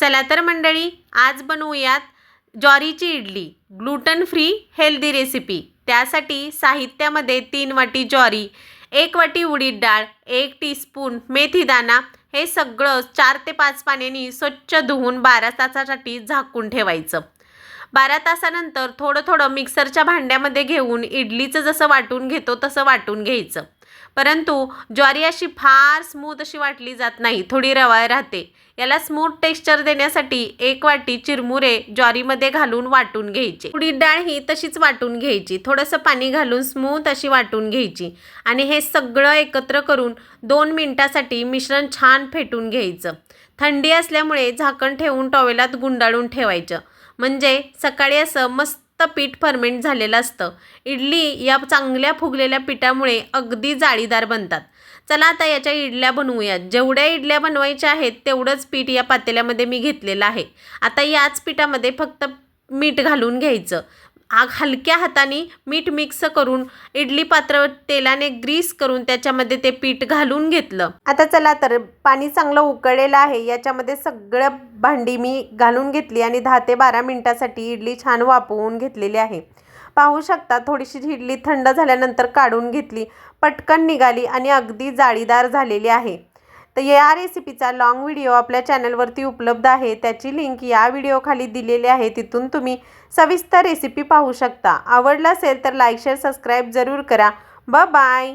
चला तर मंडळी, आज बनवूयात ज्वारीची idli, gluten free healthy recipe. त्यासाठी साहित्यामध्ये 3 वाटी ज्वारी, 1 वाटी उडीद डाळ, 1 टीस्पून मेथी दाणा, हे सगळं 4 ते 5 पाण्याने स्वच्छ धुवून 12 तासासाठी झाकून ठेवायचं। 12 तासानंतर थोडं थोडं मिक्सरच्या भांड्यामध्ये घेऊन इडलीचं जसं वाटून घेतो तसं वाटून घ्यायचं। परंतु ज्वारी अशी फार स्मूथ अशी वाटली जात नाही, थोडी रवाळ राहते। याला स्मूथ टेक्स्चर देण्यासाठी 1 वाटी चिरमुरे ज्वारीमध्ये घालून वाटून घ्यायचे। उडीद डाळ ही तशीच वाटून घ्यायची, थोडंसं पाणी घालून स्मूथ अशी वाटून घ्यायची आणि हे सगळं एकत्र करून 2 मिनिटासाठी मिश्रण छान फेटून घ्यायचं। थंडी असल्यामुळे झाकण ठेवून टॉवेलात गुंडाळून ठेवायचं, म्हणजे सकाळी असं मस्त पीठ फर्मेंट झालेलं असतं। इडली या चांगल्या फुगलेल्या पिठामुळे अगदी जाळीदार बनतात। चला आता याच्या इडल्या बनवूयात। जेवढ्या इडल्या बनवायच्या आहेत तेवढंच पीठ या पातेल्यामध्ये मी घेतलेलं आहे। आता याच पिठामध्ये फक्त मीठ घालून घ्यायचं। हलक्या हाताने मीठ मिक्स करून इडली पात्र तेलाने ग्रीस करून त्याच्यामध्ये ते पीठ घालून घेतलं। आता चला तर पाणी चांगलं उकळलेलं आहे, याच्यामध्ये सगळं भांडी मी घालून घेतली आणि 10 ते 12 मिनिटासाठी इडली छान वाफवून घेतलेली आहे। पाहू शकता, थोडीशी इडली थंड झाल्यानंतर काढून घेतली, पटकन निघाली आणि अगदी जाळीदार झालेली आहे। तर या रेसिपीचा लॉंग व्हिडिओ आपल्या चॅनलवरती उपलब्ध आहे, त्याची लिंक या व्हिडिओ खाली दिलेली आहे, तिथून तुम्ही सविस्तर रेसिपी पाहू शकता। आवडला असेल तर लाईक शेअर सबस्क्राईब जरूर करा। Bye bye.